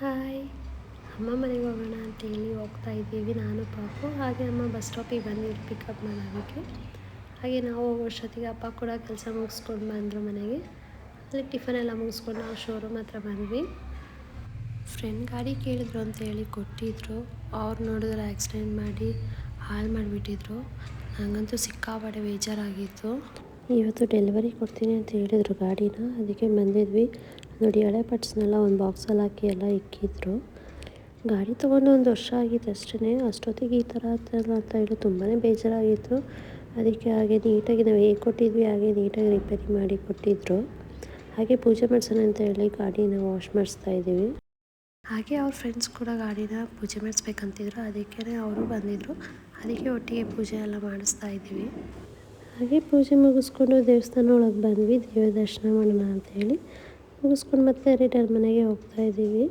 Hi! ಅಮ್ಮ ಮನೆಗೆ ಹೋಗೋಣ ಅಂತೇಳಿ ಹೋಗ್ತಾ ಇದ್ದೀವಿ ನಾನು ಪಾಪು. ಹಾಗೆ ಅಮ್ಮ ಬಸ್ ಸ್ಟಾಪಿಗೆ ಬಂದಿದ್ರು ಪಿಕಪ್ ಮಾಡೋದಕ್ಕೆ. ಹಾಗೆ ನಾವು ಹೋಗೋಷ್ಟೊತ್ತಿಗೆ ಅಪ್ಪ ಕೂಡ ಕೆಲಸ ಮುಗಿಸ್ಕೊಂಡು ಬಂದರು ಮನೆಗೆ. ಅಲ್ಲಿ ಟಿಫನ್ ಎಲ್ಲ ಮುಗಿಸ್ಕೊಂಡು ನಾವು ಶೋರೂಮ್ ಹತ್ರ ಬಂದ್ವಿ. ಫ್ರೆಂಡ್ ಗಾಡಿ ಕೇಳಿದ್ರು ಅಂತೇಳಿ ಕೊಟ್ಟಿದ್ರು. ಅವ್ರು ನೋಡಿದ್ರೆ ಆಕ್ಸಿಡೆಂಟ್ ಮಾಡಿ ಹಾಳು ಮಾಡಿಬಿಟ್ಟಿದ್ರು. ನನಗಂತೂ ಸಿಕ್ಕಾಪಟ್ಟೆ ಬೇಜಾರಾಗಿತ್ತು. ಇವತ್ತು ಡೆಲಿವರಿ ಕೊಡ್ತೀನಿ ಅಂತ ಹೇಳಿದರು ಗಾಡಿನ, ಅದಕ್ಕೆ ಬಂದಿದ್ವಿ. ನೋಡಿ, ಹಳೆ ಪಾರ್ಟ್ಸ್ನೆಲ್ಲ ಒಂದು ಬಾಕ್ಸಲ್ಲಿ ಹಾಕಿ ಎಲ್ಲ ಇಕ್ಕಿದ್ರು. ಗಾಡಿ ತೊಗೊಂಡು 1 ವರ್ಷ ಆಗಿತ್ತು ಅಷ್ಟೇ. ಅಷ್ಟೊತ್ತಿಗೆ ಈ ಥರ ಆಗ್ತಲ್ಲ ಅಂತ ಹೇಳಿ ತುಂಬಾ ಬೇಜಾರಾಗಿತ್ತು. ಅದಕ್ಕೆ ಹಾಗೆ ನೀಟಾಗಿ ನಾವು ಹೇಗೆ ಕೊಟ್ಟಿದ್ವಿ ಹಾಗೆ ನೀಟಾಗಿ ರಿಪೇರಿ ಮಾಡಿ ಕೊಟ್ಟಿದ್ದರು. ಹಾಗೆ ಪೂಜೆ ಮಾಡಿಸೋಣ ಅಂತ ಹೇಳಿ ಗಾಡಿನ ವಾಶ್ ಮಾಡಿಸ್ತಾ ಇದ್ದೀವಿ. ಹಾಗೆ ಅವ್ರ ಫ್ರೆಂಡ್ಸ್ ಕೂಡ ಗಾಡಿನ ಪೂಜೆ ಮಾಡಿಸ್ಬೇಕಂತಿದ್ರು, ಅದಕ್ಕೆ ಅವರು ಬಂದಿದ್ದರು. ಅದಕ್ಕೆ ಒಟ್ಟಿಗೆ ಪೂಜೆ ಎಲ್ಲ ಮಾಡಿಸ್ತಾ ಇದ್ದೀವಿ. ಹಾಗೆ ಪೂಜೆ ಮುಗಿಸ್ಕೊಂಡು ದೇವಸ್ಥಾನ ಒಳಗೆ ಬಂದ್ವಿ. ದೇವರ ದರ್ಶನ ಮಾಡೋಣ ಅಂಥೇಳಿ ಮುಗಿಸ್ಕೊಂಡು ಮತ್ತೆ ರಿಟರ್ನ್ ಮನೆಗೆ ಹೋಗ್ತಾ ಇದ್ದೀವಿ.